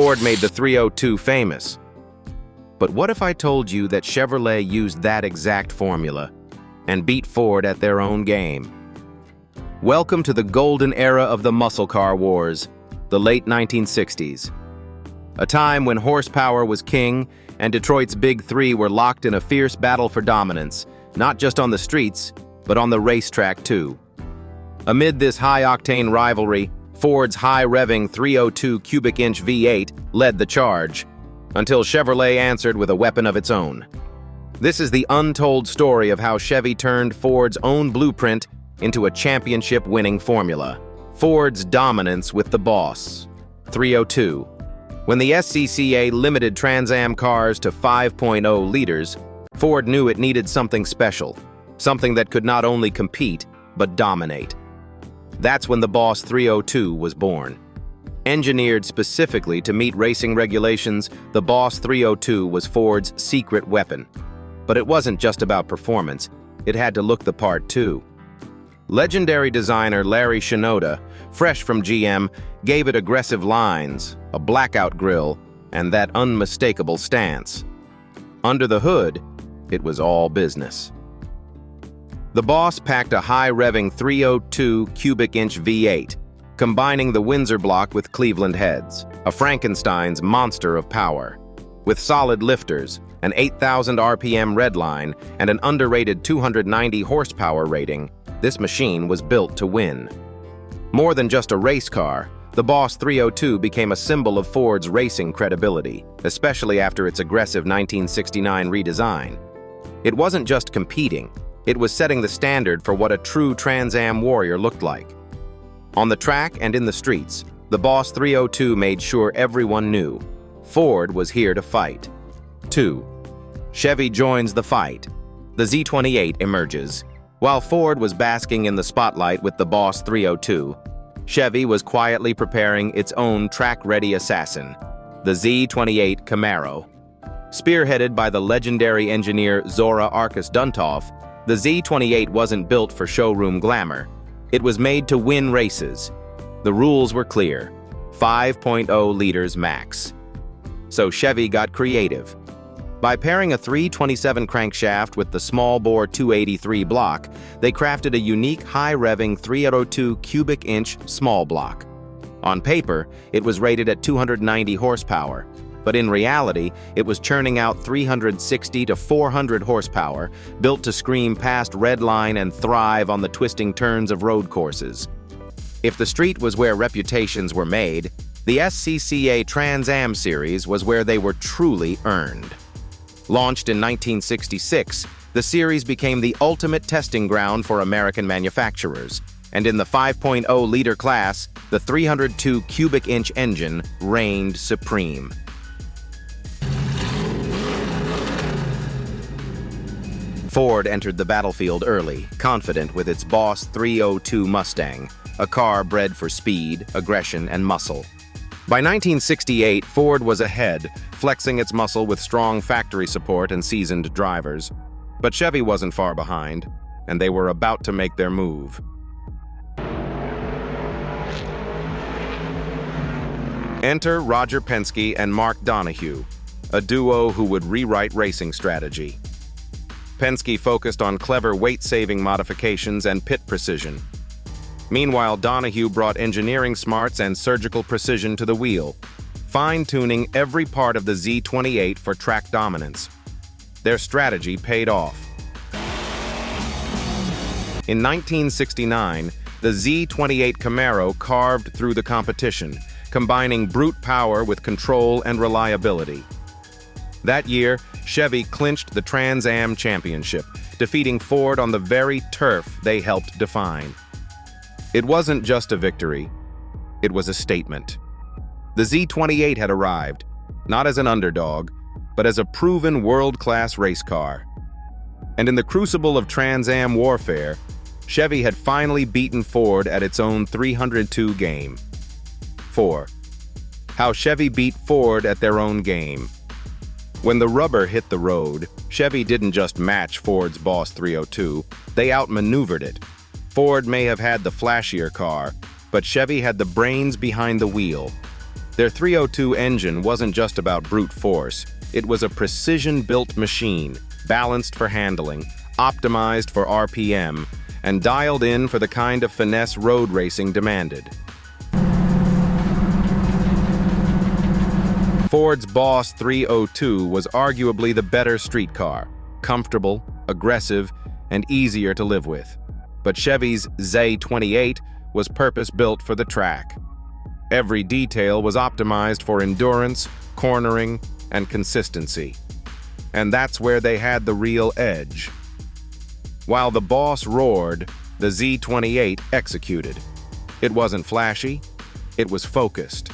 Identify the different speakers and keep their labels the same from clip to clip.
Speaker 1: Ford made the 302 famous. But what if I told you that Chevrolet used that exact formula and beat Ford at their own game? Welcome to the golden era of the muscle car wars, the late 1960s. A time when horsepower was king and Detroit's Big Three were locked in a fierce battle for dominance, not just on the streets, but on the racetrack too. Amid this high-octane rivalry, Ford's high-revving 302 cubic inch V8 led the charge, until Chevrolet answered with a weapon of its own. This is the untold story of how Chevy turned Ford's own blueprint into a championship-winning formula. Ford's dominance with the boss, 302. When the SCCA limited Trans Am cars to 5.0 liters, Ford knew it needed something special, something that could not only compete, but dominate. That's when the Boss 302 was born. Engineered specifically to meet racing regulations, the Boss 302 was Ford's secret weapon. But it wasn't just about performance, it had to look the part too. Legendary designer Larry Shinoda, fresh from GM, gave it aggressive lines, a blackout grille, and that unmistakable stance. Under the hood, it was all business. The Boss packed a high-revving 302 cubic inch V8, combining the Windsor block with Cleveland heads, a Frankenstein's monster of power. With solid lifters, an 8,000 RPM redline, and an underrated 290 horsepower rating, this machine was built to win. More than just a race car, the Boss 302 became a symbol of Ford's racing credibility, especially after its aggressive 1969 redesign. It wasn't just competing, it was setting the standard for what a true Trans Am warrior looked like. On the track and in the streets, the Boss 302 made sure everyone knew Ford was here to fight. 2. Chevy joins the fight. The Z28 emerges. While Ford was basking in the spotlight with the Boss 302, Chevy was quietly preparing its own track-ready assassin, the Z28 Camaro. Spearheaded by the legendary engineer Zora Arkus Duntov, the Z28 wasn't built for showroom glamour. It was made to win races. The rules were clear: 5.0 liters max. So Chevy got creative. By pairing a 327 crankshaft with the small-bore 283 block, they crafted a unique high-revving 302 cubic inch small block. On paper, it was rated at 290 horsepower, but in reality, it was churning out 360 to 400 horsepower, built to scream past red line and thrive on the twisting turns of road courses. If the street was where reputations were made, the SCCA Trans Am series was where they were truly earned. Launched in 1966, the series became the ultimate testing ground for American manufacturers, and in the 5.0-liter class, the 302 cubic inch engine reigned supreme. Ford entered the battlefield early, confident with its Boss 302 Mustang, a car bred for speed, aggression, and muscle. By 1968, Ford was ahead, flexing its muscle with strong factory support and seasoned drivers. But Chevy wasn't far behind, and they were about to make their move. Enter Roger Penske and Mark Donohue, a duo who would rewrite racing strategy. Penske focused on clever weight-saving modifications and pit precision. Meanwhile, Donohue brought engineering smarts and surgical precision to the wheel, fine-tuning every part of the Z28 for track dominance. Their strategy paid off. In 1969, the Z28 Camaro carved through the competition, combining brute power with control and reliability. That year, Chevy clinched the Trans Am Championship, defeating Ford on the very turf they helped define. It wasn't just a victory, it was a statement. The Z28 had arrived, not as an underdog, but as a proven world-class race car. And in the crucible of Trans Am warfare, Chevy had finally beaten Ford at its own 302 game. 4. How Chevy beat Ford at their own game. When the rubber hit the road, Chevy didn't just match Ford's Boss 302, they outmaneuvered it. Ford may have had the flashier car, but Chevy had the brains behind the wheel. Their 302 engine wasn't just about brute force. It was a precision-built machine, balanced for handling, optimized for RPM, and dialed in for the kind of finesse road racing demanded. Ford's Boss 302 was arguably the better street car, comfortable, aggressive, and easier to live with. But Chevy's Z28 was purpose-built for the track. Every detail was optimized for endurance, cornering, and consistency. And that's where they had the real edge. While the Boss roared, the Z28 executed. It wasn't flashy, it was focused.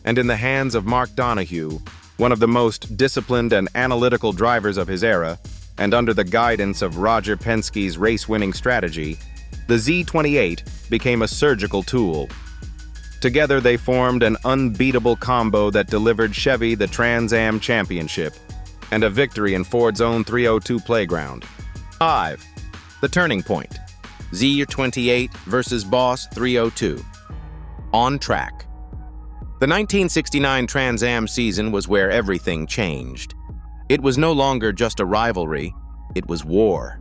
Speaker 1: And in the hands of Mark Donohue, one of the most disciplined and analytical drivers of his era, and under the guidance of Roger Penske's race-winning strategy, the Z28 became a surgical tool. Together they formed an unbeatable combo that delivered Chevy the Trans Am Championship and a victory in Ford's own 302 playground. 5. The turning point. Z28 versus Boss 302. On track. The 1969 Trans Am season was where everything changed. It was no longer just a rivalry, it was war.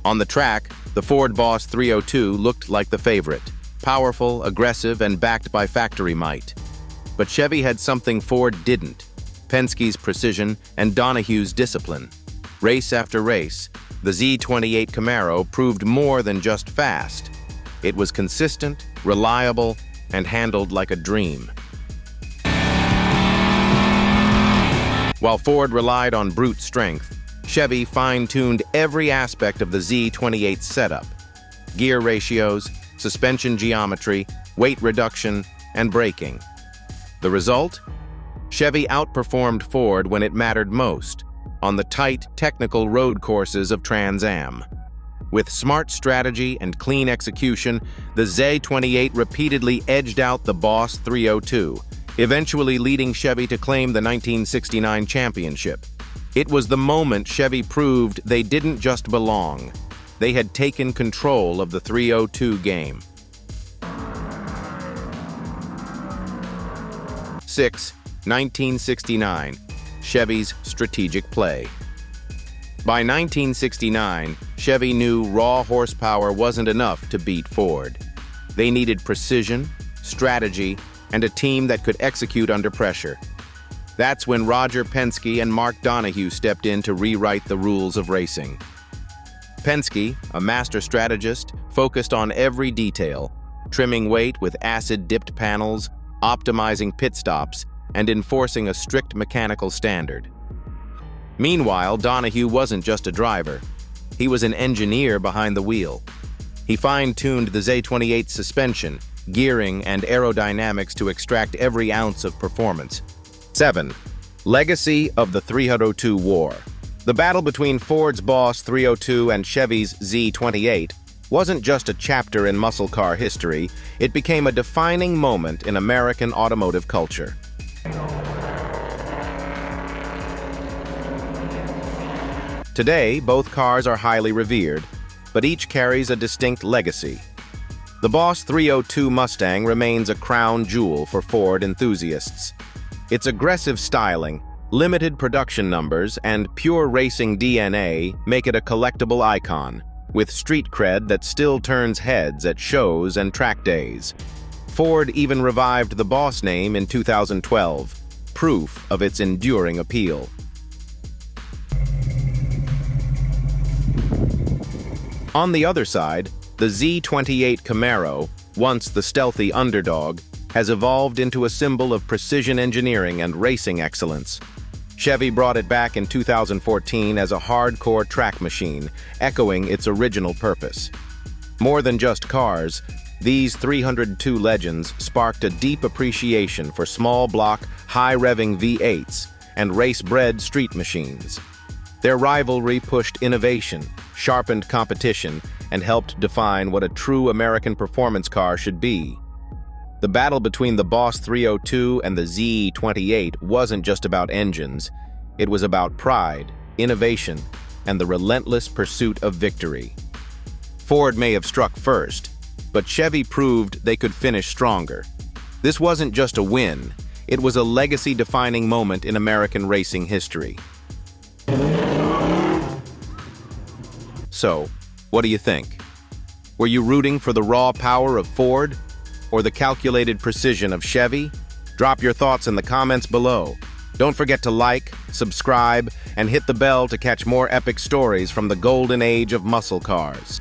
Speaker 1: On the track, the Ford Boss 302 looked like the favorite, powerful, aggressive, and backed by factory might. But Chevy had something Ford didn't: Penske's precision and Donohue's discipline. Race after race, the Z28 Camaro proved more than just fast. It was consistent, reliable, and handled like a dream. While Ford relied on brute strength, Chevy fine-tuned every aspect of the Z28 setup: gear ratios, suspension geometry, weight reduction, and braking. The result? Chevy outperformed Ford when it mattered most, on the tight, technical road courses of Trans Am. With smart strategy and clean execution, the Z28 repeatedly edged out the Boss 302, eventually leading Chevy to claim the 1969 championship. It was the moment Chevy proved they didn't just belong. They had taken control of the 302 game. 6. 1969. Chevy's strategic play. By 1969, Chevy knew raw horsepower wasn't enough to beat Ford. They needed precision, strategy, and a team that could execute under pressure. That's when Roger Penske and Mark Donohue stepped in to rewrite the rules of racing. Penske, a master strategist, focused on every detail, trimming weight with acid-dipped panels, optimizing pit stops, and enforcing a strict mechanical standard. Meanwhile, Donohue wasn't just a driver. He was an engineer behind the wheel. He fine-tuned the Z28 suspension, gearing, and aerodynamics to extract every ounce of performance. 7. Legacy of the 302 War. The battle between Ford's Boss 302 and Chevy's Z28 wasn't just a chapter in muscle car history, it became a defining moment in American automotive culture. Today, both cars are highly revered, but each carries a distinct legacy. The Boss 302 Mustang remains a crown jewel for Ford enthusiasts. Its aggressive styling, limited production numbers, and pure racing DNA make it a collectible icon, with street cred that still turns heads at shows and track days. Ford even revived the Boss name in 2012, proof of its enduring appeal. On the other side, the Z28 Camaro, once the stealthy underdog, has evolved into a symbol of precision engineering and racing excellence. Chevy brought it back in 2014 as a hardcore track machine, echoing its original purpose. More than just cars, these 302 legends sparked a deep appreciation for small-block, high-revving V8s and race-bred street machines. Their rivalry pushed innovation, sharpened competition, and helped define what a true American performance car should be. The battle between the Boss 302 and the Z28 wasn't just about engines. It was about pride, innovation, and the relentless pursuit of victory. Ford may have struck first, but Chevy proved they could finish stronger. This wasn't just a win, it was a legacy-defining moment in American racing history. So, what do you think? Were you rooting for the raw power of Ford or the calculated precision of Chevy? Drop your thoughts in the comments below. Don't forget to like, subscribe, and hit the bell to catch more epic stories from the golden age of muscle cars.